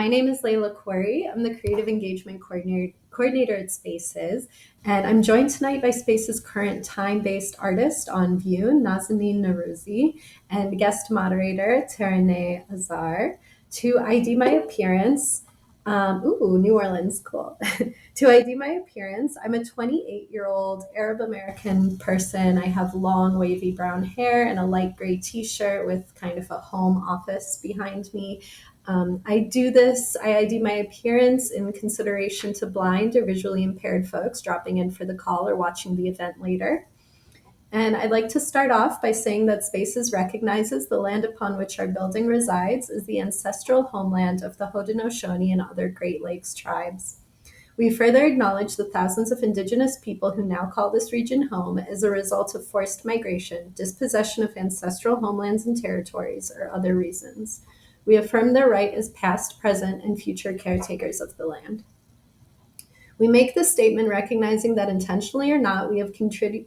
My name is Layla Quarry. I'm the Creative Engagement Coordinator at Spaces, and I'm joined tonight by Spaces' current time-based artist on View, Nazanin Noroozi, and guest moderator, Taraneh Azar, to ID my appearance. New Orleans, cool. To ID my appearance, I'm a 28-year-old Arab American person. I have long, wavy brown hair and a light gray t-shirt with kind of a home office behind me. I ID my appearance in consideration to blind or visually impaired folks dropping in for the call or watching the event later. And I'd like to start off by saying that Spaces recognizes the land upon which our building resides is the ancestral homeland of the Haudenosaunee and other Great Lakes tribes. We further acknowledge the thousands of Indigenous people who now call this region home as a result of forced migration, dispossession of ancestral homelands and territories, or other reasons. We affirm their right as past, present, and future caretakers of the land. We make this statement recognizing that intentionally or not, we have contributed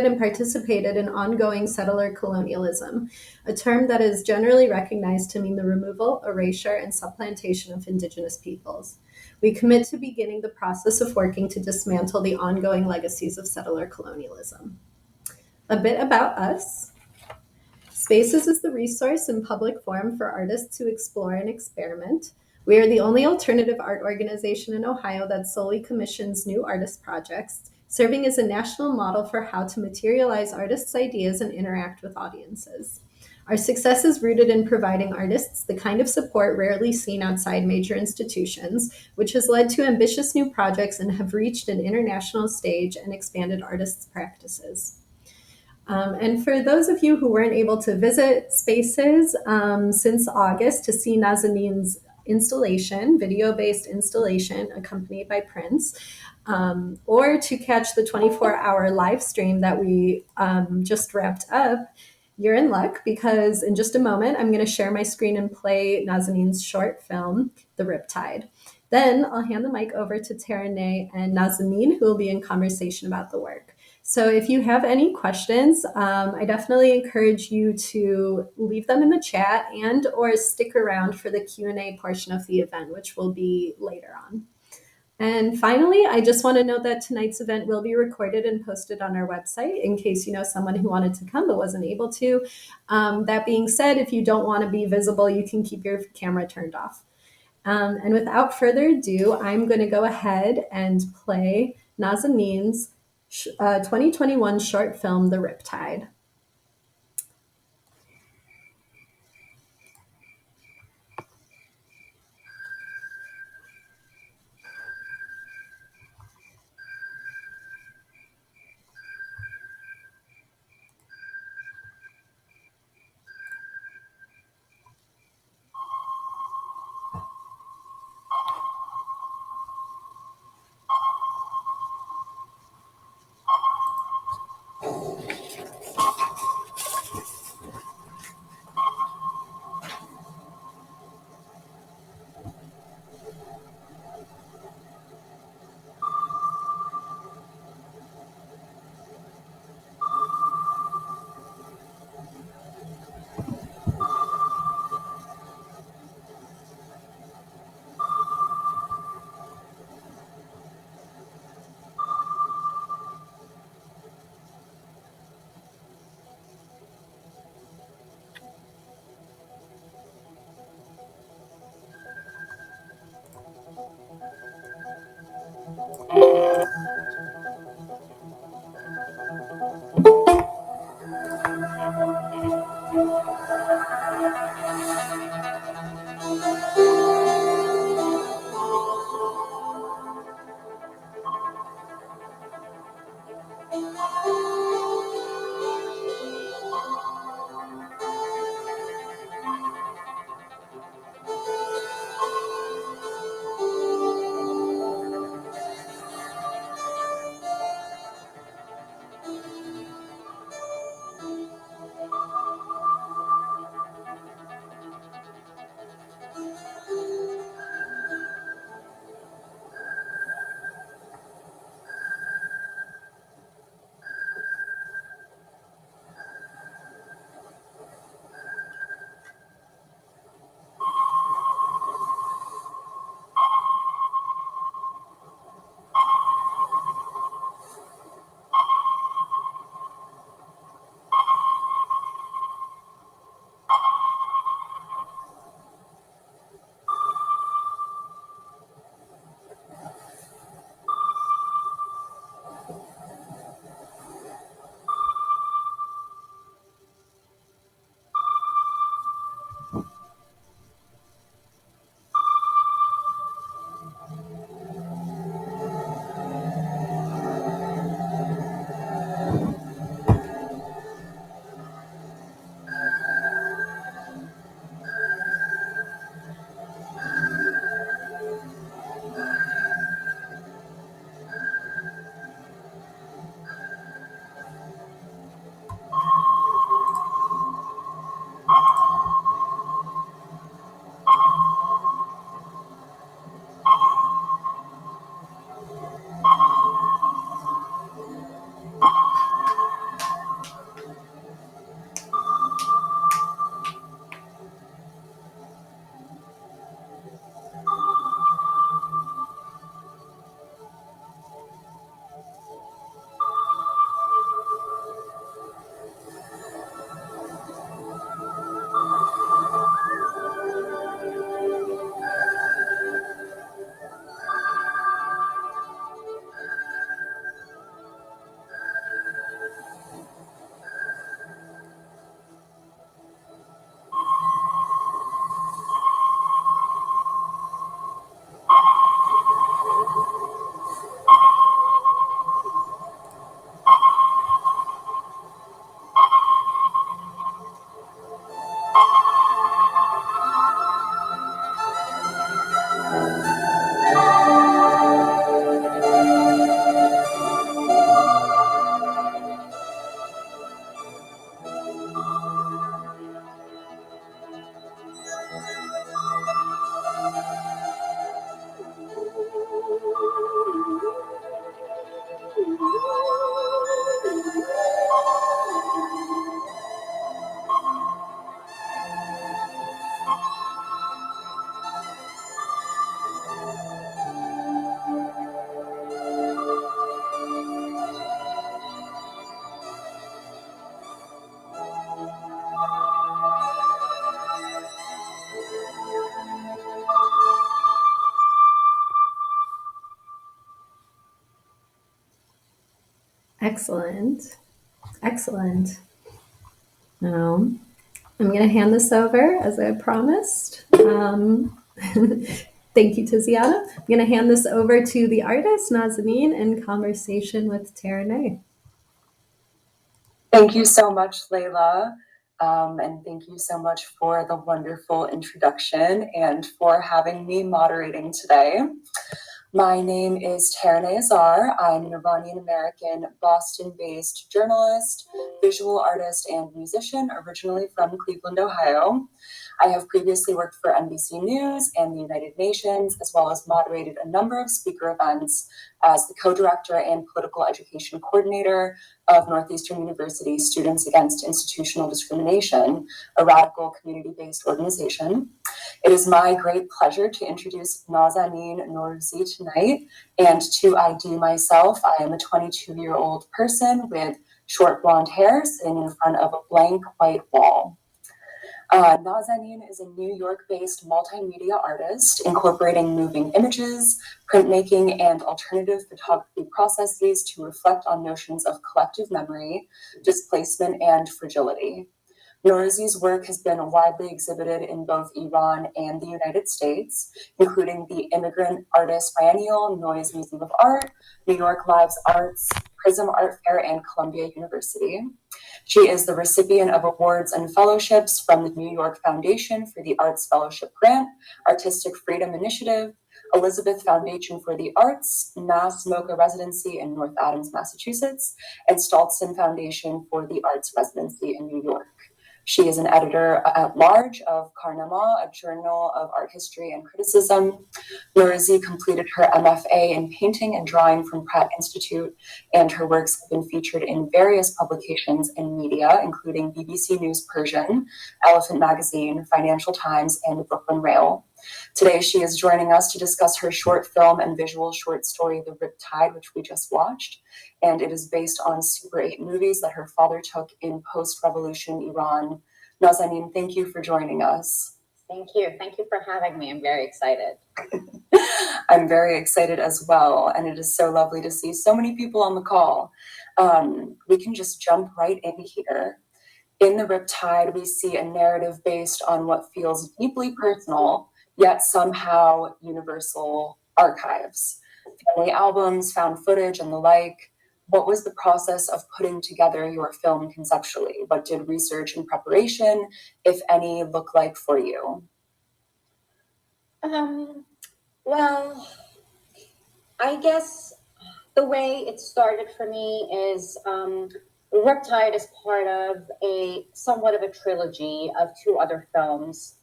and participated in ongoing settler colonialism, a term that is generally recognized to mean the removal, erasure, and supplantation of Indigenous peoples. We commit to beginning the process of working to dismantle the ongoing legacies of settler colonialism. A bit about us. Spaces is the resource and public forum for artists to explore and experiment. We are the only alternative art organization in Ohio that solely commissions new artist projects, serving as a national model for how to materialize artists' ideas and interact with audiences. Our success is rooted in providing artists the kind of support rarely seen outside major institutions, which has led to ambitious new projects and have reached an international stage and expanded artists' practices. And for those of you who weren't able to visit Spaces since August to see Nazanin's installation, video-based installation accompanied by prints, or to catch the 24-hour live stream that we just wrapped up, you're in luck because in just a moment, I'm going to share my screen and play Nazanin's short film, The Riptide. Then I'll hand the mic over to Taraneh and Nazanin, who will be in conversation about the work. So if you have any questions, I definitely encourage you to leave them in the chat and or stick around for the Q&A portion of the event, which will be later on. And finally, I just want to note that tonight's event will be recorded and posted on our website in case you know someone who wanted to come but wasn't able to. That being said, if you don't want to be visible, you can keep your camera turned off. And without further ado, I'm going to go ahead and play Nazanin's 2021 short film, The Riptide. Excellent. Excellent. Now, I'm going to hand this over as I promised. Thank you, Tiziana. I'm going to hand this over to the artist, Nazanin, in conversation with Taraneh. Thank you so much, Layla. And thank you so much for the wonderful introduction and for having me moderating today. My name is Taraneh Azar. I'm an Iranian-American, Boston-based journalist, visual artist, and musician, originally from Cleveland, Ohio. I have previously worked for NBC News and the United Nations, as well as moderated a number of speaker events as the co-director and political education coordinator of Northeastern University Students Against Institutional Discrimination, a radical community-based organization. It is my great pleasure to introduce Nazanin Noroozi tonight. And to ID myself, I am a 22-year-old person with short blonde hair sitting in front of a blank white wall. Nazanin is a New York-based multimedia artist incorporating moving images, printmaking, and alternative photography processes to reflect on notions of collective memory, displacement, and fragility. Noroozi's work has been widely exhibited in both Iran and the United States, including the Immigrant Artist Biennial, Noise Museum of Art, New York Lives Arts, Prism Art Fair, and Columbia University. She is the recipient of awards and fellowships from the New York Foundation for the Arts Fellowship Grant, Artistic Freedom Initiative, Elizabeth Foundation for the Arts, Mass MoCA Residency in North Adams, Massachusetts, and Stoltzen Foundation for the Arts Residency in New York. She is an editor at large of Karnama, a journal of art history and criticism. Noroozi completed her MFA in painting and drawing from Pratt Institute, and her works have been featured in various publications and media, including BBC News Persian, Elephant Magazine, Financial Times, and the Brooklyn Rail. Today, she is joining us to discuss her short film and visual short story, The Riptide, which we just watched. And it is based on Super 8 movies that her father took in post-revolution Iran. Nazanin, thank you for joining us. Thank you. Thank you for having me. I'm very excited. I'm very excited as well. And it is so lovely to see so many people on the call. We can just jump right in here. In The Riptide, we see a narrative based on what feels deeply personal, yet somehow universal archives. Family albums, found footage, and the like. What was the process of putting together your film conceptually? What did research and preparation, if any, look like for you? Well, I guess the way it started for me is Riptide is part of somewhat of a trilogy of two other films.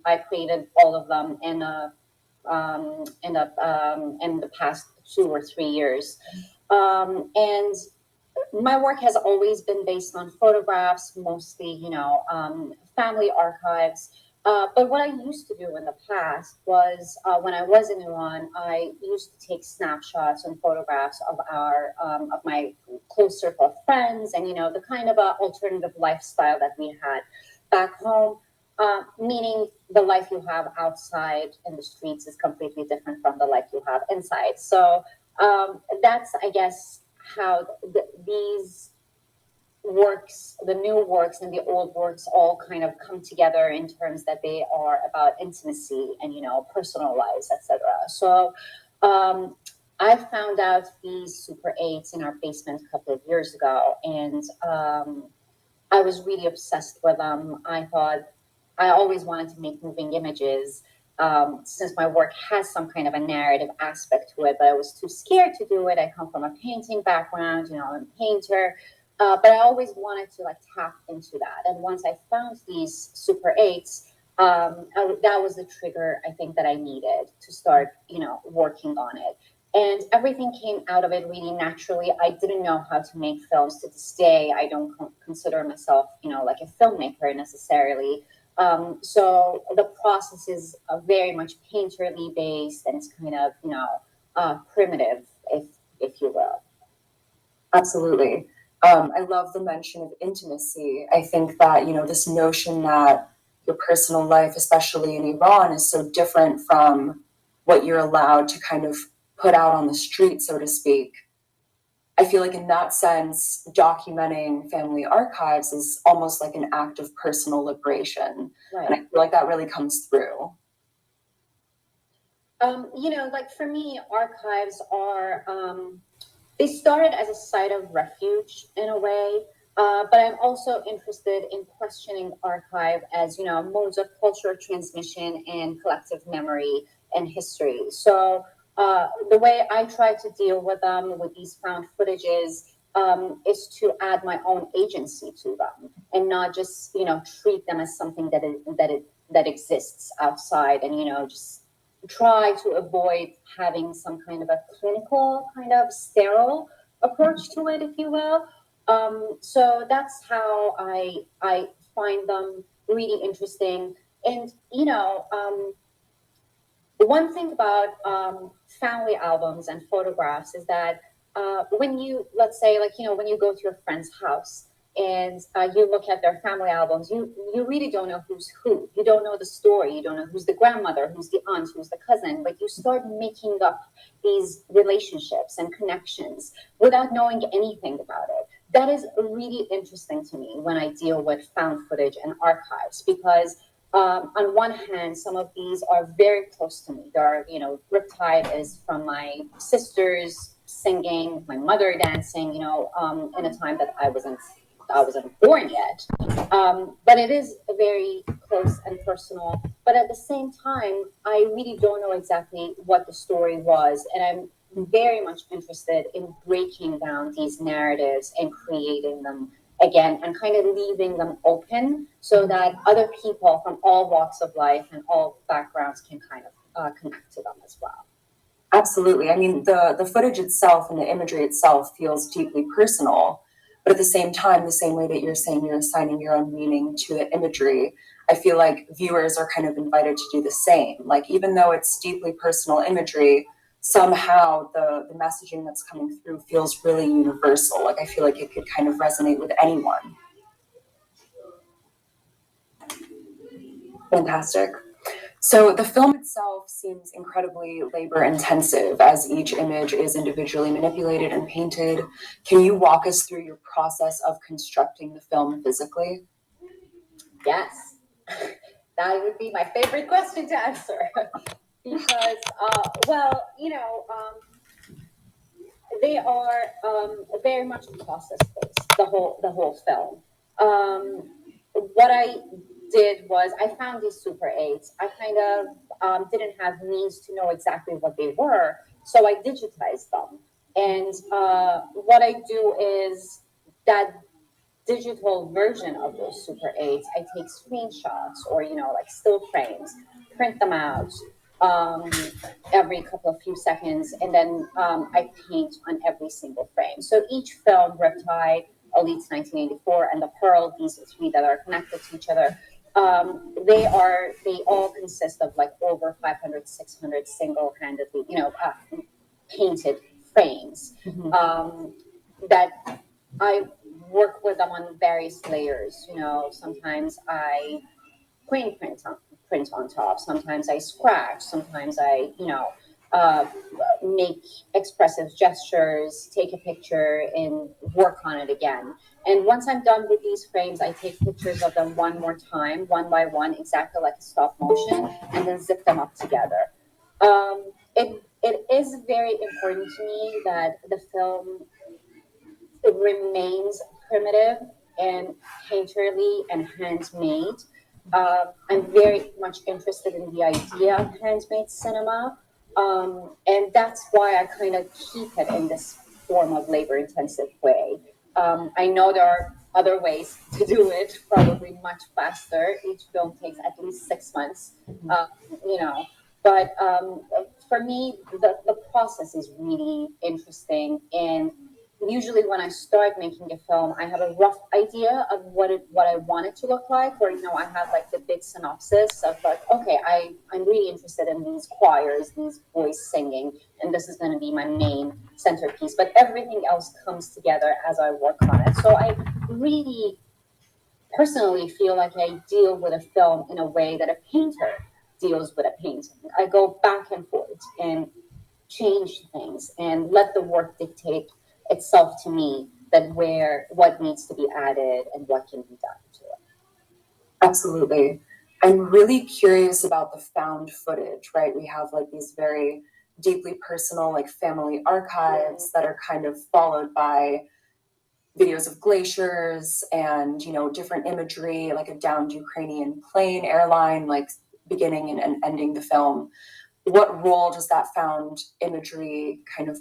I created all of them in the past 2 or 3 years, and my work has always been based on photographs, mostly, family archives. But what I used to do in the past was, when I was in Iran, I used to take snapshots and photographs of of my close circle of friends, and the kind of alternative lifestyle that we had back home. Meaning the life you have outside in the streets is completely different from the life you have inside. So that's, I guess, how these works, the new works and the old works, all kind of come together in terms that they are about intimacy and personal lives, etc. So I found out these Super 8s in our basement a couple of years ago, and I was really obsessed with them. I thought I always wanted to make moving images. Since my work has some kind of a narrative aspect to it, but I was too scared to do it. I come from a painting background, I'm a painter, but I always wanted to tap into that. And once I found these Super 8s, that was the trigger I think that I needed to start, working on it. And everything came out of it really naturally. I didn't know how to make films. To this day, I don't consider myself, like a filmmaker necessarily. So the process is very much painterly based, and it's kind of primitive, if you will. Absolutely. I love the mention of intimacy. I think that, this notion that your personal life, especially in Iran, is so different from what you're allowed to kind of put out on the street, so to speak. I feel like in that sense, documenting family archives is almost like an act of personal liberation. Right. And I feel like that really comes through. Like for me, archives are, they started as a site of refuge in a way, but I'm also interested in questioning archive as, modes of cultural transmission and collective memory and history. So the way I try to deal with them, with these found footages, is to add my own agency to them and not just, treat them as something that exists outside and, just try to avoid having some kind of a clinical, kind of sterile approach to it, if you will. So that's how I find them really interesting. And one thing about family albums and photographs is that when you, let's say, like, when you go to your friend's house and you look at their family albums, you really don't know who's who. You don't know the story. You don't know who's the grandmother, who's the aunt, who's the cousin. But you start making up these relationships and connections without knowing anything about it. That is really interesting to me when I deal with found footage and archives, because on one hand, some of these are very close to me. There are, Riptide is from my sisters singing, my mother dancing, in a time that I wasn't born yet. But it is very close and personal. But at the same time, I really don't know exactly what the story was, and I'm very much interested in breaking down these narratives and creating them again and kind of leaving them open so that other people from all walks of life and all backgrounds can kind of connect to them as well. Absolutely. I mean, the footage itself and the imagery itself feels deeply personal, but at the same time, the same way that you're saying you're assigning your own meaning to the imagery, I feel like viewers are kind of invited to do the same. Like, even though it's deeply personal imagery, somehow the messaging that's coming through feels really universal. Like, I feel like it could kind of resonate with anyone. Fantastic. So the film itself seems incredibly labor intensive as each image is individually manipulated and painted. Can you walk us through your process of constructing the film physically? Yes, that would be my favorite question to answer because, they are very much process based. The whole film. What I did was I found these Super 8s. I kind of didn't have means to know exactly what they were, so I digitized them. And what I do is that digital version of those Super 8s, I take screenshots or, like still frames, print them out um, every couple of few seconds, and then I paint on every single frame. So each film, Riptide, Elites 1984, and The Pearl, these three that are connected to each other, they all consist of like over 500, 600 single-handedly, painted frames that I work with them on various layers. Sometimes I print on top. Sometimes I scratch. Sometimes I, uh, make expressive gestures, take a picture, and work on it again. And once I'm done with these frames, I take pictures of them one more time, one by one, exactly like a stop motion, and then zip them up together. It is very important to me that the film remains primitive and painterly and handmade. I'm very much interested in the idea of handmade cinema, and that's why I kind of keep it in this form of labor-intensive way. I know there are other ways to do it, probably much faster. Each film takes at least 6 months, uh, you know. But for me, the process is really interesting, and usually when I start making a film, I have a rough idea of what I want it to look like, or I have like the big synopsis of like, okay, I'm really interested in these choirs, these boys singing, and this is going to be my main centerpiece. But everything else comes together as I work on it. So I really personally feel like I deal with a film in a way that a painter deals with a painting. I go back and forth and change things and let the work dictate itself to me that what needs to be added and what can be done to it. Absolutely. I'm really curious about the found footage, right? We have like these very deeply personal, like family archives that are kind of followed by videos of glaciers and, different imagery, like a downed Ukrainian plane airline, like beginning and ending the film. What role does that found imagery kind of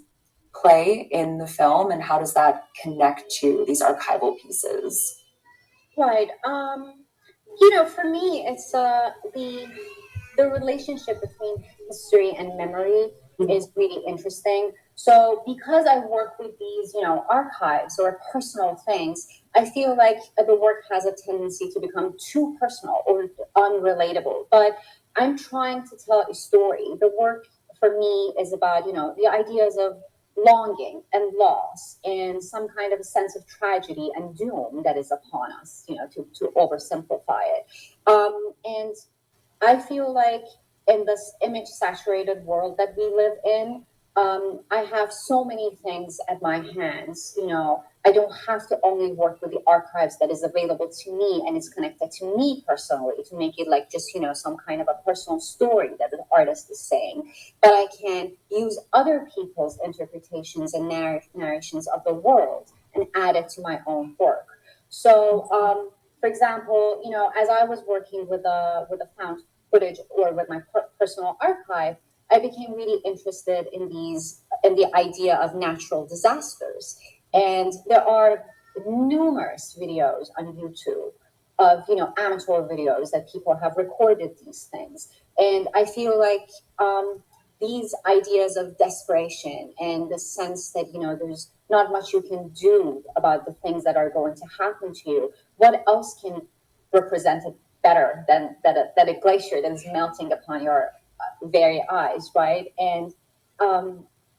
play in the film, and how does that connect to these archival pieces? Right. For me, it's the relationship between history and memory is really interesting. So because I work with these, archives or personal things, I feel like the work has a tendency to become too personal or unrelatable. But I'm trying to tell a story. The work for me is about, the ideas of longing and loss and some kind of a sense of tragedy and doom that is upon us, to oversimplify it. And I feel like in this image saturated world that we live in, I have so many things at my hands. I don't have to only work with the archives that is available to me and is connected to me personally to make it like just, some kind of a personal story that the artist is saying. But I can use other people's interpretations and narrations of the world and add it to my own work. So, for example, as I was working with a found footage or with my personal archive, I became really interested in the idea of natural disasters, and there are numerous videos on YouTube of amateur videos that people have recorded these things, and I feel like these ideas of desperation and the sense that there's not much you can do about the things that are going to happen to you. What else can represent it better than that a glacier that is melting upon your very eyes, right? And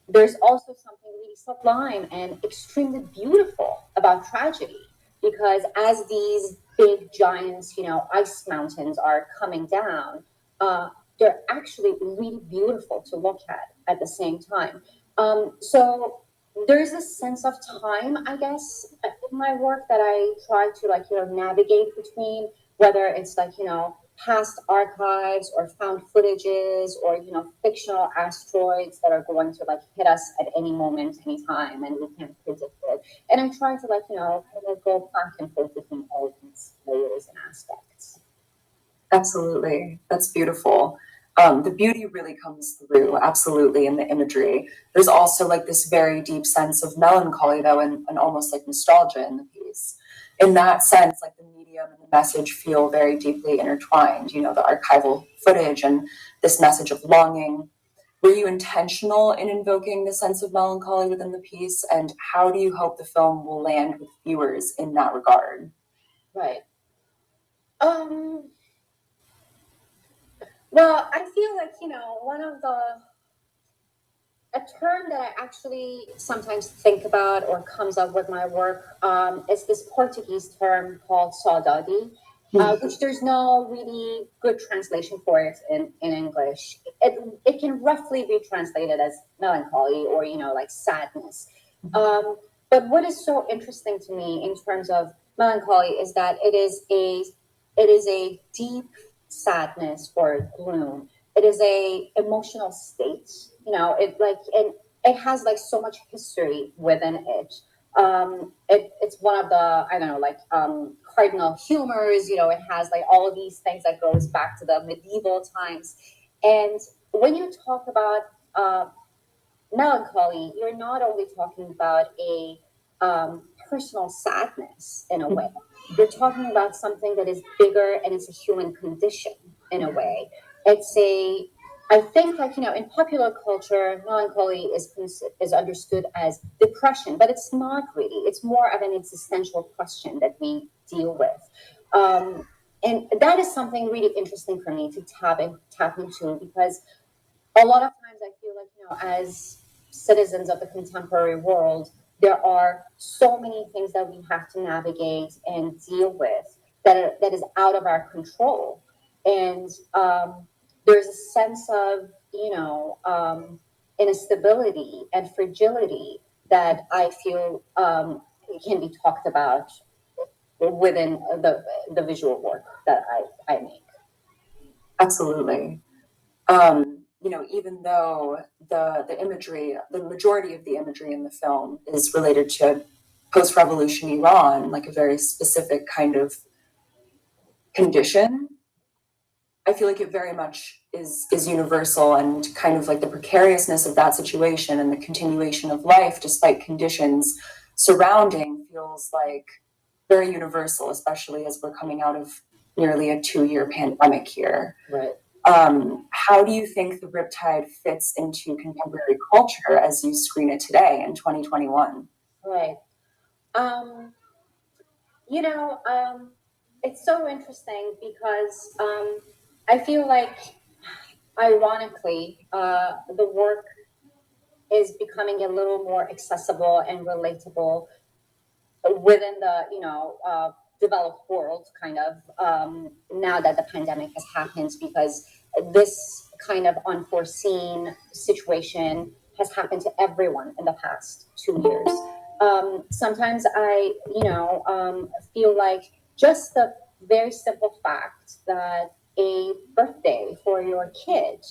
there's also something really sublime and extremely beautiful about tragedy, because as these big giants, ice mountains are coming down, they're actually really beautiful to look at the same time. So there's a sense of time, I guess, in my work that I try to navigate between, whether it's past archives or found footages or fictional asteroids that are going to hit us at any moment, any time, and we can't predict it. And I'm trying to kind of go back and forth between all these layers and aspects. Absolutely. That's beautiful. The beauty really comes through, absolutely, in the imagery. There's also like this very deep sense of melancholy, though, and almost like nostalgia in the piece. In that sense, like the medium and the message feel very deeply intertwined, the archival footage and this message of longing. Were you intentional in invoking the sense of melancholy within the piece? And how do you hope the film will land with viewers in that regard? Right. Well, I feel like, one of a term that I actually sometimes think about or comes up with my work is this Portuguese term called saudade, which there's no really good translation for it in English. It can roughly be translated as melancholy or, like sadness. But what is so interesting to me in terms of melancholy is that it is a deep sadness or gloom. It is a emotional state. And it has so much history within it. It's one of the, I don't know, cardinal humors. It has all of these things that goes back to the medieval times. And when you talk about melancholy, you're not only talking about a personal sadness in a way. You're talking about something that is bigger and it's a human condition in a way. I think in popular culture, melancholy is understood as depression, but it's not really. It's more of an existential question that we deal with. And that is something really interesting for me to tap into, because a lot of times I feel like, as citizens of the contemporary world, there are so many things that we have to navigate and deal with that is out of our control. And there's a sense of, instability and fragility that I feel can be talked about within the visual work that I make. Absolutely. Even though the imagery, the majority of the imagery in the film is related to post-revolution Iran, like a very specific kind of condition, I feel like it very much is universal, and kind of like the precariousness of that situation and the continuation of life despite conditions surrounding feels like very universal, especially as we're coming out of nearly a 2-year pandemic here. Right. How do you think the Riptide fits into contemporary culture as you screen it today in 2021? Right. You know, it's so interesting because I feel like, ironically, the work is becoming a little more accessible and relatable within the developed world, kind of, now that the pandemic has happened, because this kind of unforeseen situation has happened to everyone in the past 2 years. Sometimes I feel like just the very simple fact that a birthday for your kid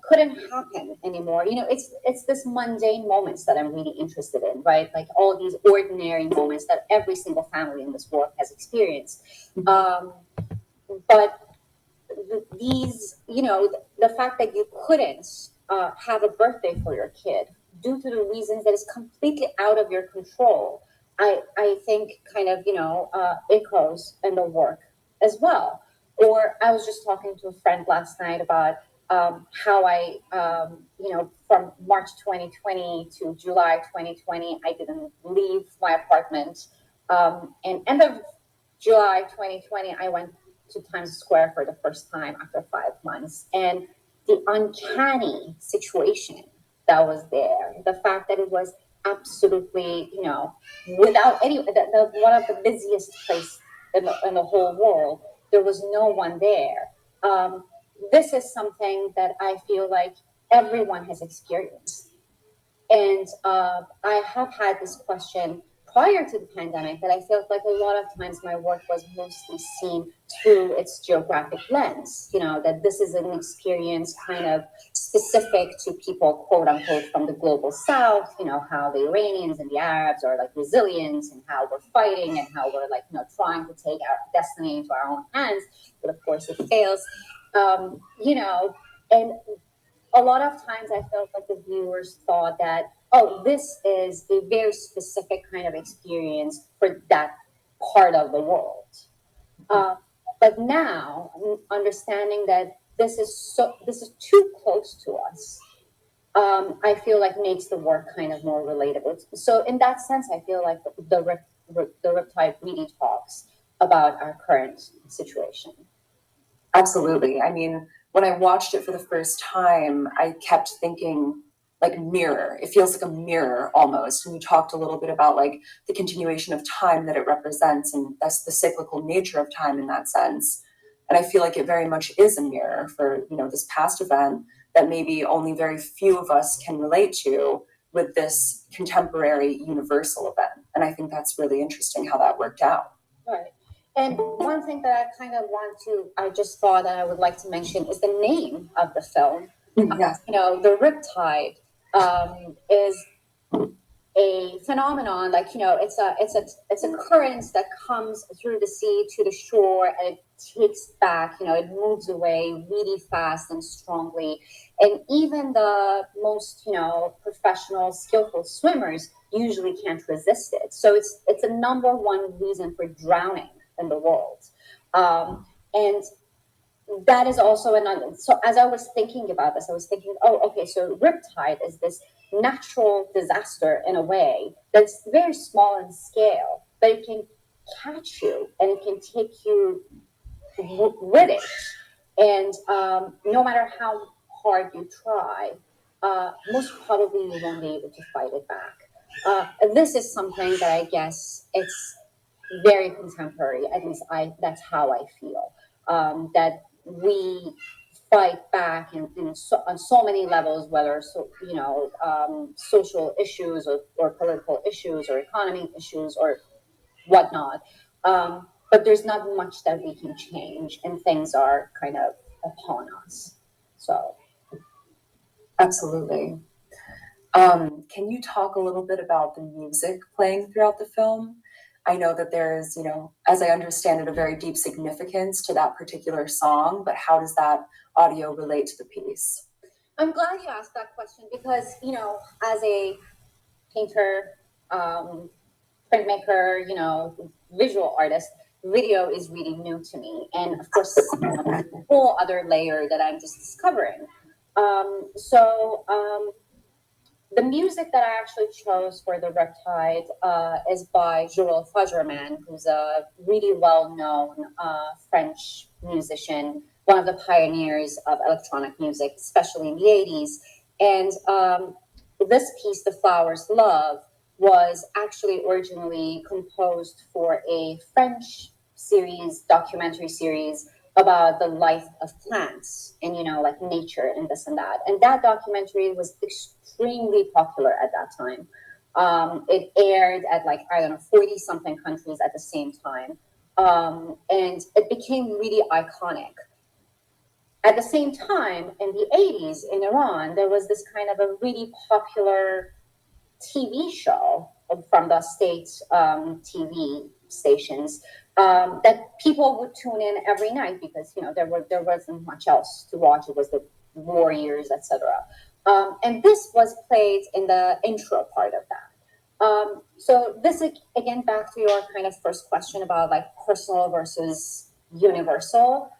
couldn't happen anymore. It's this mundane moments that I'm really interested in, right? Like all these ordinary moments that every single family in this world has experienced. But these, the fact that you couldn't have a birthday for your kid due to the reasons that is completely out of your control, I think kind of, echoes in the work as well. Or I was just talking to a friend last night about how from March 2020 to July 2020, I didn't leave my apartment. And end of July 2020, I went to Times Square for the first time after 5 months. And the uncanny situation that was there, the fact that it was absolutely, without any, one of the busiest places in the whole world, there was no one there. This is something that I feel like everyone has experienced. And I have had this question prior to the pandemic, that I felt like a lot of times my work was mostly seen through its geographic lens, that this is an experience kind of specific to people, quote unquote, from the global south, how the Iranians and the Arabs are like resilient, and how we're fighting, and how we're like, trying to take our destiny into our own hands. But of course it fails, and a lot of times I felt like the viewers thought that, oh, this is a very specific kind of experience for that part of the world. But now, understanding that this is too close to us, I feel like makes the work kind of more relatable. So in that sense, I feel like the Riptide really talks about our current situation. Absolutely. I mean, when I watched it for the first time, I kept thinking like mirror. It feels like a mirror almost. And you talked a little bit about like the continuation of time that it represents, and that's the cyclical nature of time in that sense. And I feel like it very much is a mirror for, this past event that maybe only very few of us can relate to with this contemporary universal event. And I think that's really interesting how that worked out. Right. And one thing that I just thought that I would like to mention is the name of the film. Yes. The Riptide is a phenomenon, like, it's a current that comes through the sea to the shore, and it takes back, it moves away really fast and strongly. And even the most, professional, skillful swimmers usually can't resist it. So it's a number one reason for drowning in the world. And that is also another. So as I was thinking about this, I was thinking, oh, okay, so Riptide is this natural disaster in a way that's very small in scale, but it can catch you and it can take you with it. And no matter how hard you try, most probably you won't be able to fight it back. This is something that I guess it's very contemporary. At least that's how I feel. That we fight back on so many levels, whether social issues or political issues or economic issues or whatnot. But there's not much that we can change, and things are kind of upon us. So, Absolutely. Can you talk a little bit about the music playing throughout the film? I know that there's, as I understand it, a very deep significance to that particular song, but how does that audio relate to the piece? I'm glad you asked that question because, as a painter, printmaker, visual artist, video is really new to me. And of course, a whole other layer that I'm just discovering. The music that I actually chose for the Riptide is by Joel Fagerman, who's a really well-known French musician, one of the pioneers of electronic music, especially in the 80s. And this piece, The Flower's Love, was actually originally composed for a French documentary series about the life of plants and like nature and this and that. And that documentary was extremely popular at that time. It aired at 40 something countries at the same time. And it became really iconic. At the same time, in the 80s in Iran, there was this kind of a really popular TV show from the state TV stations that people would tune in every night because there wasn't much else to watch. It was the war years, etc. And this was played in the intro part of that. So this again back to your kind of first question about personal versus universal.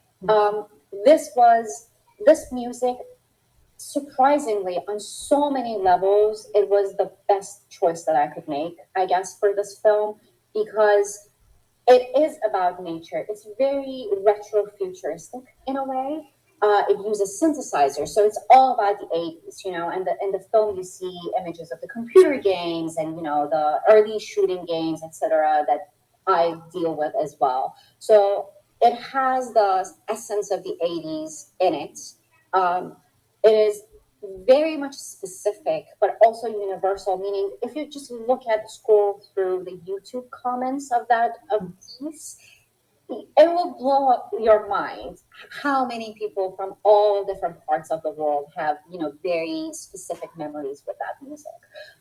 This music, surprisingly, on so many levels, it was the best choice that I could make, I guess, for this film, because it is about nature. It's very retro-futuristic in a way. It uses synthesizers, so it's all about the 80s, and in the film you see images of the computer games and, the early shooting games, etc., that I deal with as well. So it has the essence of the 80s in it. It is very much specific, but also universal. Meaning, if you just scroll through the YouTube comments of that piece, it will blow up your mind how many people from all different parts of the world have very specific memories with that music.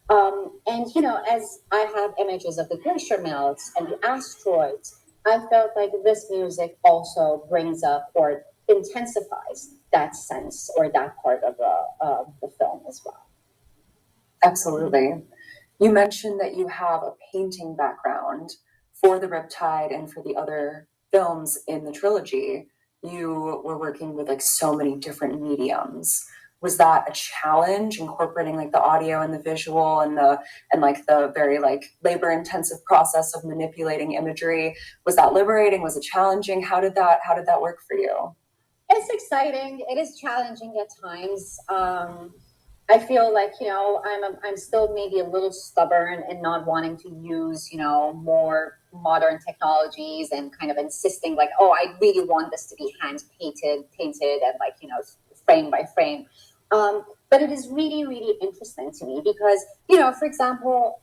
And as I have images of the glacier melts and the asteroids, I felt like this music also brings up or intensifies that sense or that part of the film as well. Absolutely. You mentioned that you have a painting background for the Riptide and for the other films in the trilogy. You were working with so many different mediums. Was that a challenge incorporating the audio and the visual and the very labor intensive process of manipulating imagery? Was that liberating? Was it challenging? How did that work for you? It's exciting. It is challenging at times. I feel like I'm still maybe a little stubborn in not wanting to use more modern technologies and kind of insisting oh, I really want this to be hand painted and frame by frame. But it is really, really interesting to me because for example,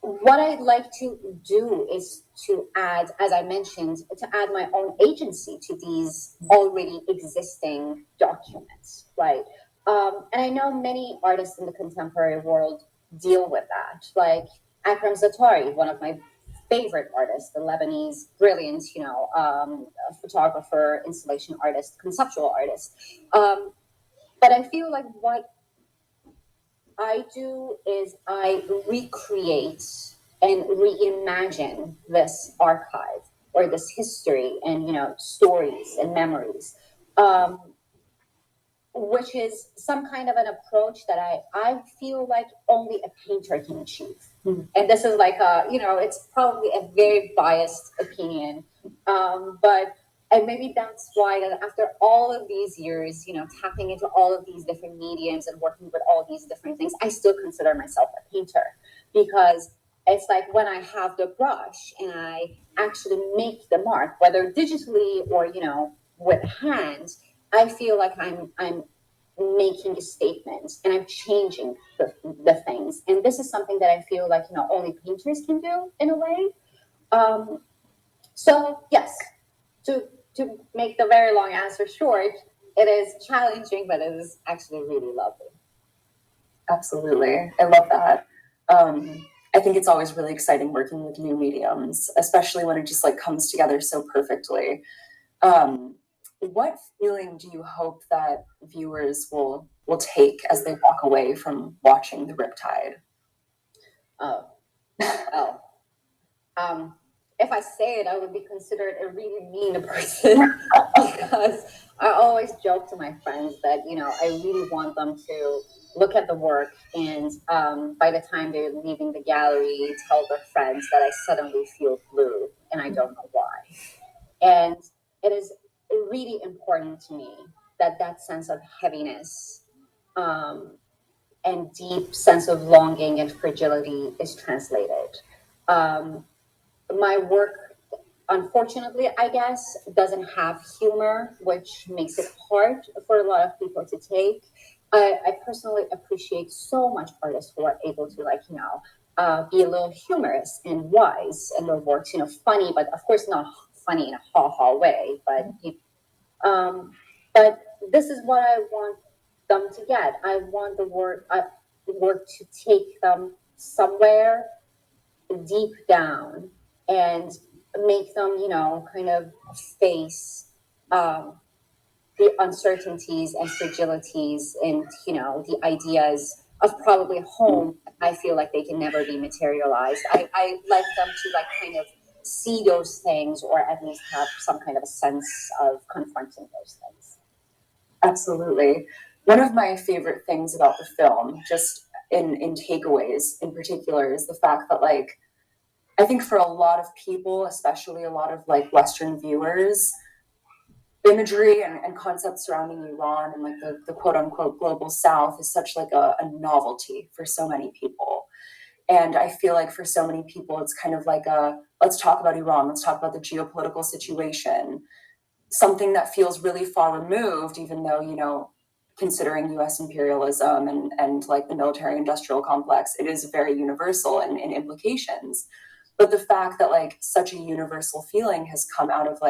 what I'd like to do is to add, as I mentioned, to add my own agency to these already existing documents, right? And I know many artists in the contemporary world deal with that, like Akram Zatari, one of my favorite artists, the Lebanese brilliant, photographer, installation artist, conceptual artist. But I feel like what I do is I recreate and reimagine this archive or this history and stories and memories, which is some kind of an approach that I feel like only a painter can achieve. Mm-hmm. And this is it's probably a very biased opinion, but and maybe that's why that after all of these years, tapping into all of these different mediums and working with all these different things, I still consider myself a painter because it's like when I have the brush and I actually make the mark, whether digitally or, with hands, I feel like I'm making a statement and I'm changing the things. And this is something that I feel like, only painters can do in a way. So yes, to make the very long answer short, it is challenging, but it is actually really lovely. Absolutely. I love that. I think it's always really exciting working with new mediums, especially when it just like comes together so perfectly. What feeling do you hope that viewers will take as they walk away from watching the Riptide? Oh, oh. If I say it, I would be considered a really mean person because I always joke to my friends that, I really want them to look at the work and by the time they're leaving the gallery, tell their friends that I suddenly feel blue and I don't know why. And it is really important to me that that sense of heaviness and deep sense of longing and fragility is translated. My work, unfortunately, I guess, doesn't have humor, which makes it hard for a lot of people to take. I personally appreciate so much artists who are able to, be a little humorous and wise in their works, funny, but of course not funny in a ha-ha way. But this is what I want them to get. I want the work to take them somewhere deep down and make them, kind of face the uncertainties and fragilities and, the ideas of probably home. I feel like they can never be materialized. I like them to kind of see those things or at least have some kind of a sense of confronting those things. Absolutely. One of my favorite things about the film, just in takeaways in particular, is the fact that I think for a lot of people, especially a lot of Western viewers, imagery and concepts surrounding Iran and the quote unquote global South is such a novelty for so many people. And I feel like for so many people, it's kind of let's talk about Iran, let's talk about the geopolitical situation, something that feels really far removed, even though, considering US imperialism and the military industrial complex, it is very universal in implications. But the fact that such a universal feeling has come out of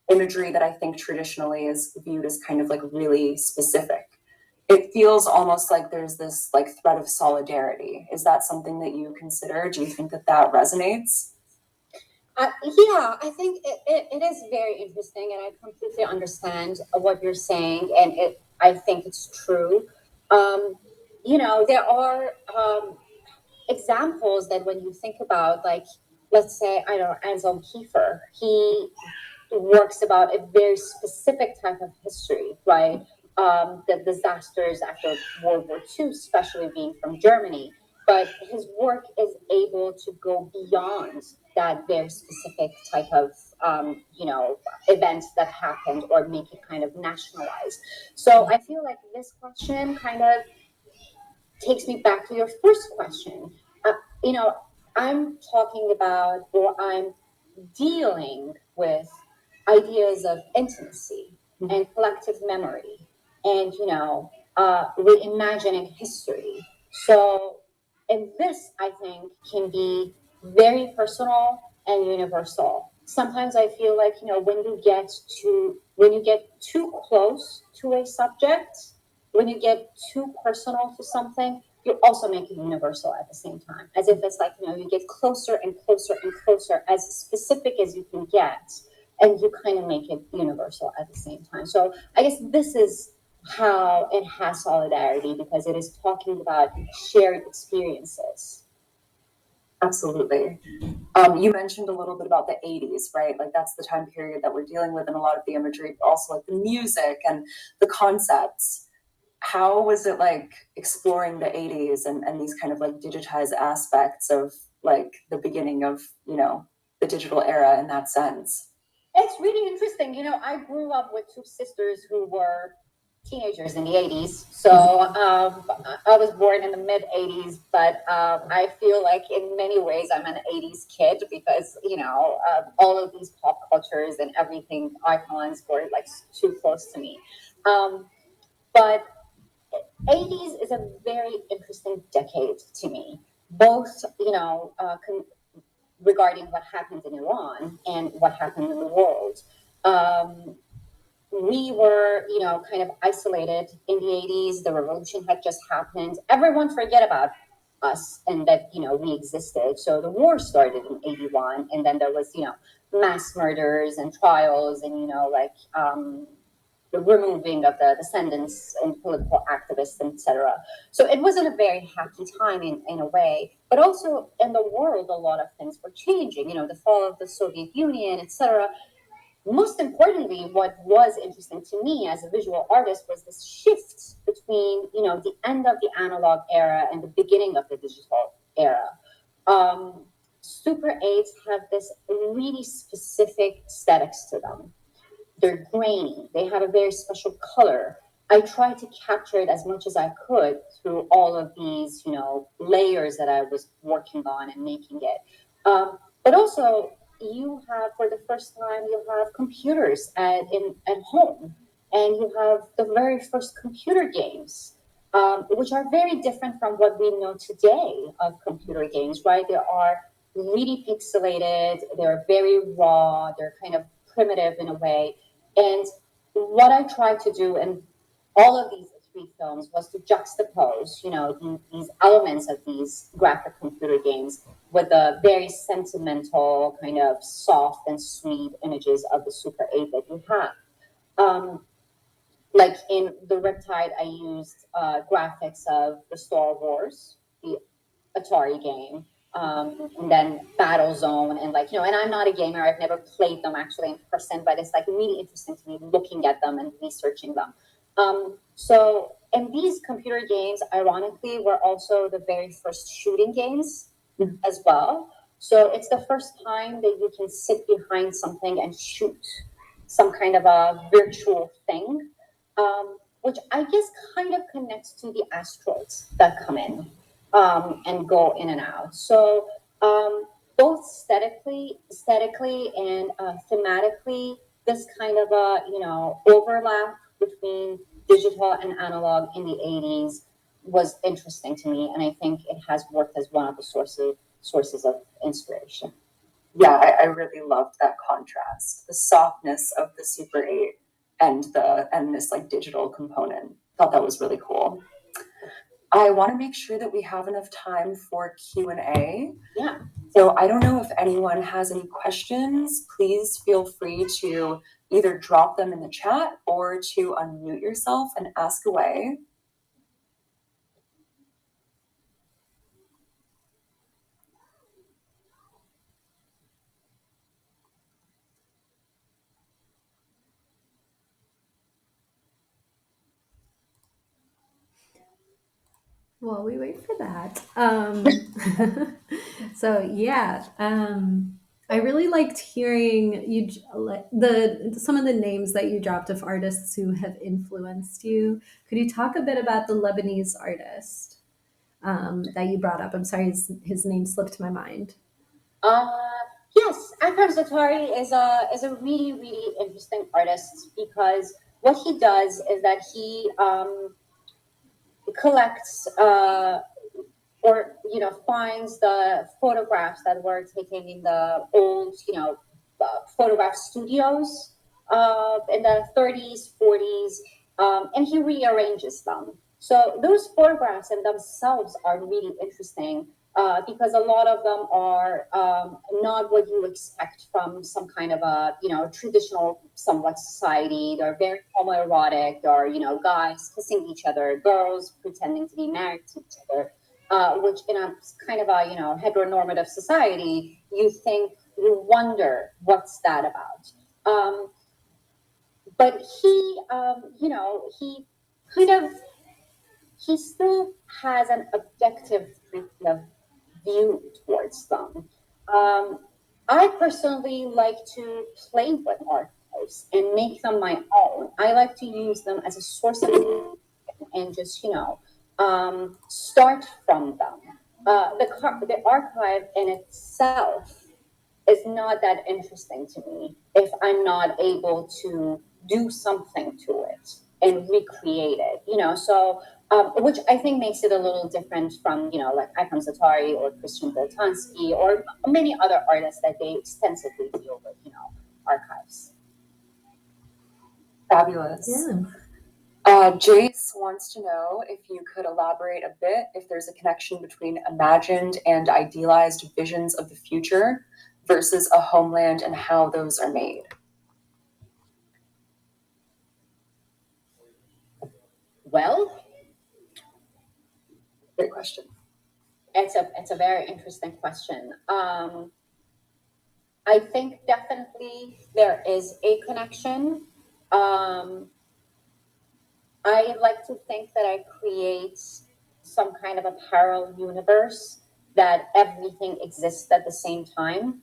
imagery that I think traditionally is viewed as kind of really specific. It feels almost like there's this thread of solidarity. Is that something that you consider? Do you think that resonates? Yeah, I think it is very interesting, and I completely understand what you're saying, and I think it's true. There are examples that when you think about, let's say, I don't know, Anselm Kiefer, he works about a very specific type of history, right? The disasters after World War II, especially being from Germany. But his work is able to go beyond that very specific type of, events that happened or make it kind of nationalized. So I feel like this question kind of takes me back to your first question. Uh, you know, I'm talking about, or I'm dealing with ideas of intimacy and collective memory and, reimagining history. So, and this, I think, can be very personal and universal. Sometimes I feel like, when you get too close to a subject, when you get too personal to something, you also make it universal at the same time. As if it's you get closer and closer and closer, as specific as you can get, and you kind of make it universal at the same time. So I guess this is how it has solidarity, because it is talking about shared experiences. Absolutely. You mentioned a little bit about the 80s, right? That's the time period that we're dealing with in a lot of the imagery, but also the music and the concepts. How was it exploring the 80s and these kind of digitized aspects of the beginning of, the digital era in that sense? It's really interesting. I grew up with two sisters who were teenagers in the 80s. So I was born in the mid 80s, but I feel like in many ways I'm an 80s kid because, all of these pop cultures and everything icons were like too close to me. But 80s is a very interesting decade to me, both, regarding what happened in Iran and what happened in the world. Um, we were, kind of isolated in the 80s. The revolution had just happened. Everyone forget about us and that, we existed. So the war started in 81, and then there was, mass murders and trials and, the removing of the descendants and political activists, etc. So it wasn't a very happy time in a way, but also in the world, a lot of things were changing, the fall of the Soviet Union, etc. Most importantly, what was interesting to me as a visual artist was this shift between, the end of the analog era and the beginning of the digital era. Super 8s have this really specific aesthetics to them. They're grainy. They have a very special color. I tried to capture it as much as I could through all of these, layers that I was working on and making it. But also, you have for the first time you have computers at home, and you have the very first computer games, which are very different from what we know today of computer games. Right? They are really pixelated. They're very raw. They're kind of primitive in a way. And what I tried to do in all of these three films was to juxtapose, these elements of these graphic computer games with the very sentimental, kind of soft and sweet images of the Super 8 that you have. Like in the Riptide, I used graphics of the Star Wars, the Atari game, and then Battlezone, and and I'm not a gamer. I've never played them actually in person, but it's like really interesting to me looking at them and researching them. And these computer games, ironically, were also the very first shooting games as well. So it's the first time that you can sit behind something and shoot some kind of a virtual thing, which I guess kind of connects to the asteroids that come in and go in and out. So both aesthetically and thematically, this kind of a overlap between digital and analog in the 80s was interesting to me, and I think it has worked as one of the sources of inspiration. Yeah, I really loved that contrast, the softness of the Super 8 and this like digital component. Thought that was really cool. I want to make sure that we have enough time for Q&A. Yeah. So I don't know if anyone has any questions. Please feel free to either drop them in the chat or to unmute yourself and ask away. While we wait for that, so yeah, I really liked hearing you some of the names that you dropped of artists who have influenced you. Could you talk a bit about the Lebanese artist that you brought up? I'm sorry, his name slipped my mind. Yes, Akram Zatari is a really really interesting artist because what he does is that he collects or finds the photographs that were taken in the old photograph studios in the 30s 40s, and he rearranges them. So those photographs in themselves are really interesting because a lot of them are not what you expect from some kind of a traditional somewhat society. They're very homoerotic. There are guys kissing each other, girls pretending to be married to each other, which in a kind of a heteronormative society, you wonder what's that about. But he kind of he still has an objective view towards them. I personally like to play with art archives and make them my own. I like to use them as a source of and just, start from them. The archive in itself is not that interesting to me if I'm not able to do something to it and recreate it, so which I think makes it a little different from, like Ikram Zatari or Christian Boltanski or many other artists that they extensively deal with, archives. Fabulous. Yeah. Jace wants to know if you could elaborate a bit if there's a connection between imagined and idealized visions of the future versus a homeland and how those are made. Well, great question. It's a very interesting question. I think definitely there is a connection. I like to think that I create some kind of a parallel universe that everything exists at the same time.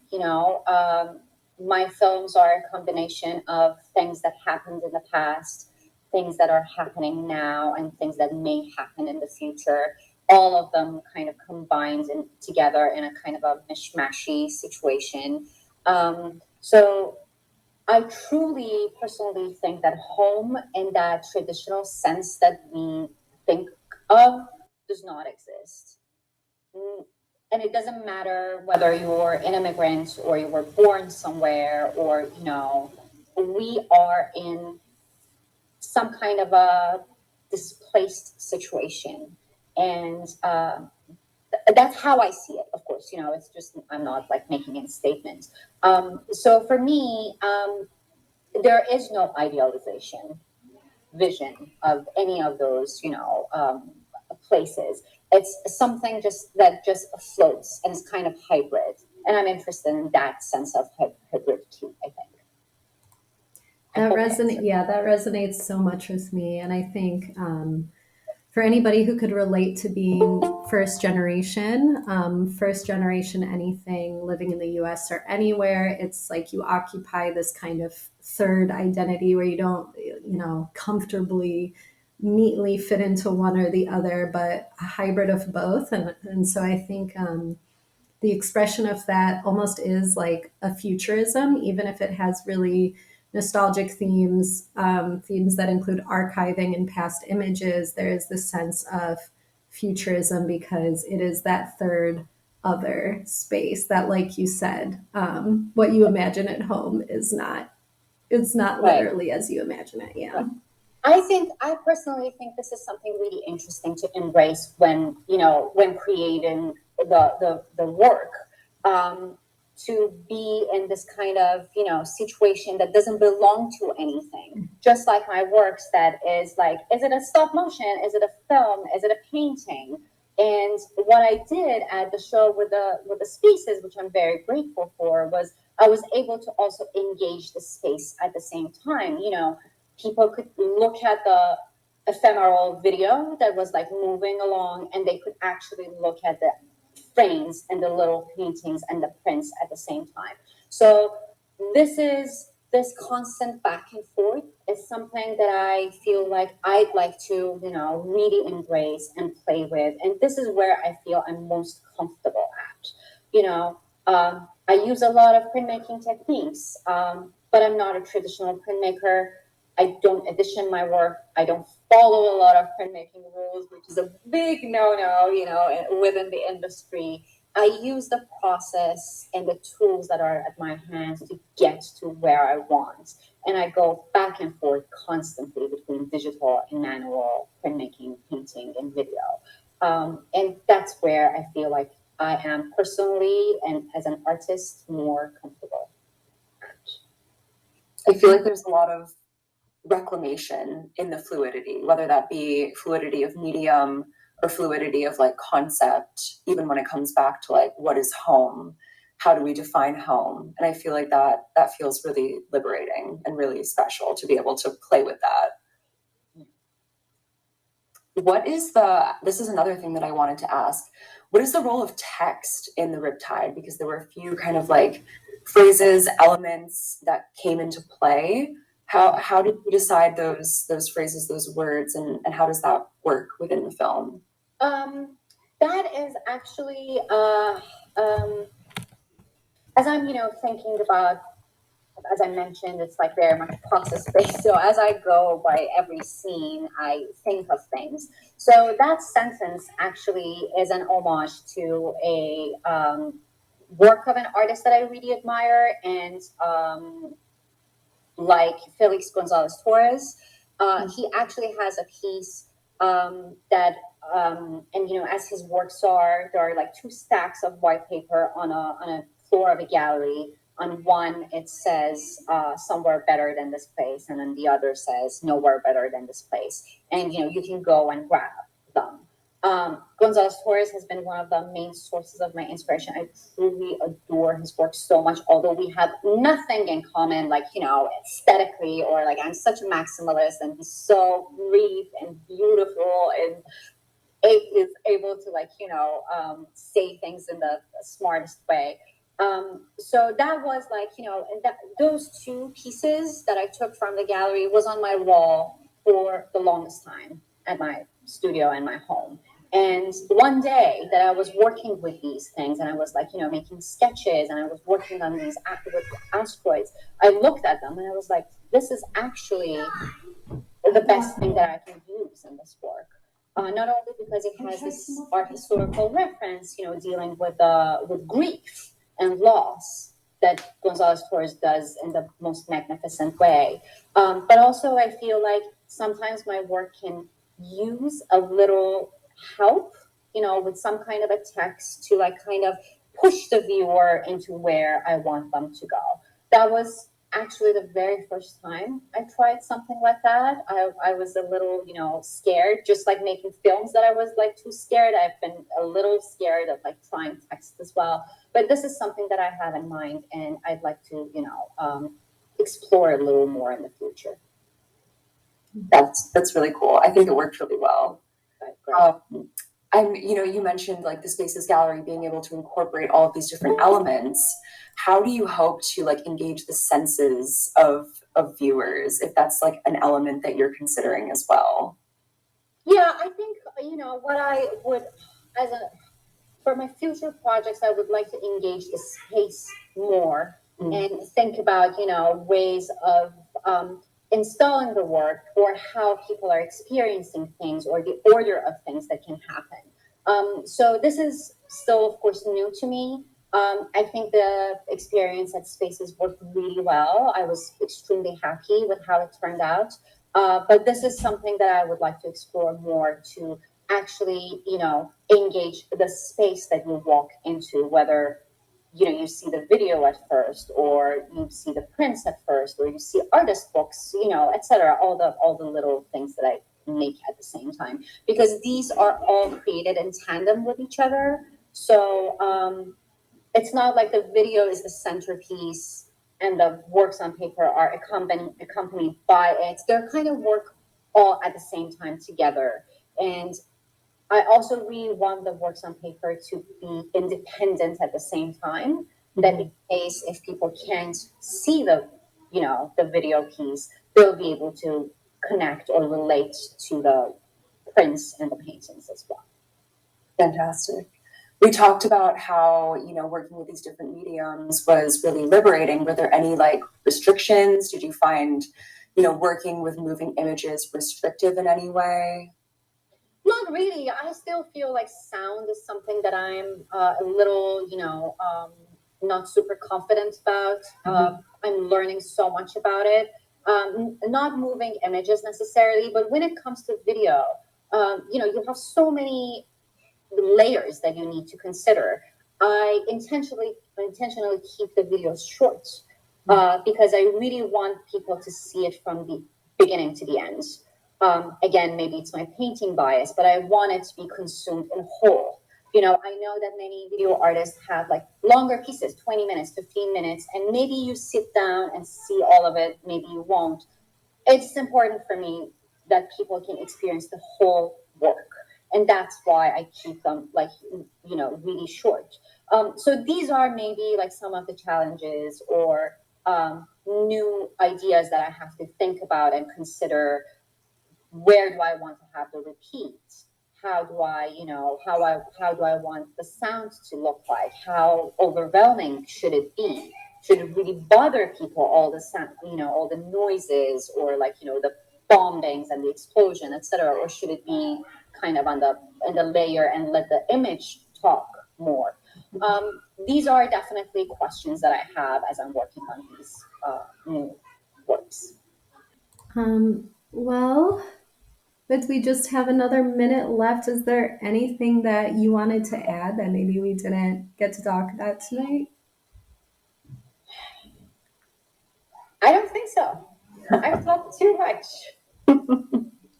My films are a combination of things that happened in the past, things that are happening now, and things that may happen in the future. All of them kind of combined together in a kind of a mishmashy situation. So I truly, personally think that home in that traditional sense that we think of does not exist. And it doesn't matter whether you're an immigrant or you were born somewhere or, we are in some kind of a displaced situation. And that's how I see it, of course. It's just, I'm not like making any statement. So for me, there is no idealization vision of any of those, places. It's something that just floats and is kind of hybrid. And I'm interested in that sense of hybridity, I think. That resonates so much with me. And I think for anybody who could relate to being first generation anything, living in the US or anywhere, it's like you occupy this kind of third identity where you don't, comfortably, neatly fit into one or the other, but a hybrid of both. And so I think the expression of that almost is like a futurism, even if it has really nostalgic themes, themes that include archiving and past images. There is this sense of futurism because it is that third other space that, like you said, what you imagine at home is not. It's not literally as you imagine it. Yeah. Right. I personally think this is something really interesting to embrace when creating the work, to be in this kind of, situation that doesn't belong to anything. Just like my works that is like, is it a stop motion? Is it a film? Is it a painting? And what I did at the show with the spaces, which I'm very grateful for, was I was able to also engage the space at the same time. People could look at the ephemeral video that was like moving along, and they could actually look at the frames and the little paintings and the prints at the same time. So this constant back and forth is something that I feel like I'd like to, really embrace and play with. And this is where I feel I'm most comfortable at. I use a lot of printmaking techniques, but I'm not a traditional printmaker. I don't edition my work. I don't follow a lot of printmaking rules, which is a big no-no, within the industry. I use the process and the tools that are at my hands to get to where I want. And I go back and forth constantly between digital and manual printmaking, painting, and video. And that's where I feel like I am personally and as an artist more comfortable. I feel like there's a lot of reclamation in the fluidity, whether that be fluidity of medium or fluidity of like concept, even when it comes back to like, what is home? How do we define home? And I feel like that feels really liberating and really special to be able to play with that. This is another thing that I wanted to ask. what is the role of text in the Riptide? Because there were a few kind of like phrases, elements that came into play. How did you decide those phrases, those words, and how does that work within the film? That is actually as I'm thinking about, as I mentioned, it's like very much process based. So as I go by every scene, I think of things. So that sentence actually is an homage to a work of an artist that I really admire, and like Felix Gonzalez Torres, he actually has a piece that. And as his works are, there are like two stacks of white paper on a floor of a gallery. On one, it says somewhere better than this place, and then the other says nowhere better than this place. And you can go and grab them. Gonzalez Torres has been one of the main sources of my inspiration. I truly adore his work so much, although we have nothing in common, like, aesthetically, or like I'm such a maximalist and he's so brief and beautiful and is able to say things in the smartest way. So that was like, and those two pieces that I took from the gallery was on my wall for the longest time at my studio and my home. And one day that I was working with these things and I was like, making sketches and I was working on these with asteroids, I looked at them and I was like, this is actually the best thing that I can use in this work. Not only because it has this art historical reference, dealing with grief and loss that Gonzalez Torres does in the most magnificent way. But also I feel like sometimes my work can use a little help, with some kind of a text to like kind of push the viewer into where I want them to go. That was actually the very first time I tried something like that. I was a little, scared, just like making films that I was like too scared. I've been a little scared of like trying text as well. But this is something that I have in mind and I'd like to, explore a little more in the future. That's really cool. I think it worked really well. Right. You mentioned like the Spaces Gallery being able to incorporate all of these different elements. How do you hope to like engage the senses of viewers, if that's like an element that you're considering as well? Yeah, I think what I would, for my future projects, I would like to engage the space more and think about ways of installing the work, or how people are experiencing things, or the order of things that can happen. So this is still, of course, new to me. I think the experience at Spaces worked really well. I was extremely happy with how it turned out. But this is something that I would like to explore more, to actually, engage the space that you walk into, whether you see the video at first, or you see the prints at first, or you see artist books, etc. All the little things that I make at the same time, because these are all created in tandem with each other. So it's not like the video is the centerpiece and the works on paper are accompanied by it. They're kind of work all at the same time together. And I also really want the works on paper to be independent at the same time. That in case if people can't see the video piece, they'll be able to connect or relate to the prints and the paintings as well. Fantastic. We talked about how, working with these different mediums was really liberating. Were there any like restrictions? Did you find, working with moving images restrictive in any way? Not really. I still feel like sound is something that I'm a little, not super confident about. I'm learning so much about it. Not moving images necessarily, but when it comes to video, you have so many layers that you need to consider. I intentionally keep the videos short because I really want people to see it from the beginning to the end. Again, maybe it's my painting bias, but I want it to be consumed in whole. I know that many video artists have like longer pieces, 20 minutes, 15 minutes, and maybe you sit down and see all of it, maybe you won't. It's important for me that people can experience the whole work. And that's why I keep them like, really short. So these are maybe like some of the challenges or new ideas that I have to think about and consider. Where do I want to have the repeat? How do I, how do I want the sound to look like? How overwhelming should it be? Should it really bother people, all the sound, all the noises, or like, the bombings and the explosion, etc., or should it be kind of on the in the layer and let the image talk more? These are definitely questions that I have as I'm working on these new works. Well, but we just have another minute left. Is there anything that you wanted to add that maybe we didn't get to talk about tonight? I don't think so. I've talked too much.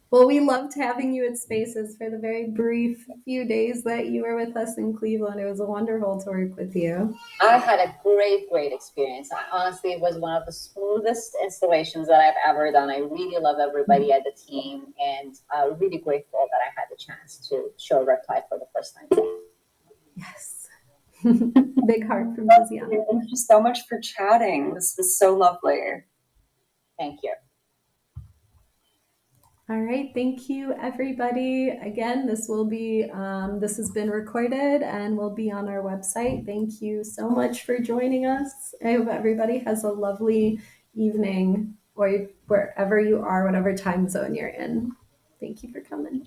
Well, we loved having you at Spaces for the very brief few days that you were with us in Cleveland. It was wonderful to work with you. I had a great experience. Honestly, it was one of the smoothest installations that I've ever done. I really love everybody at the team, and really grateful that I had the chance to show Riptide for the first time. Yes. Big heart from Tiziana. Thank you so much for chatting. This was so lovely. Thank you. All right, thank you, everybody. Again, this has been recorded and will be on our website. Thank you so much for joining us. I hope everybody has a lovely evening, or wherever you are, whatever time zone you're in. Thank you for coming.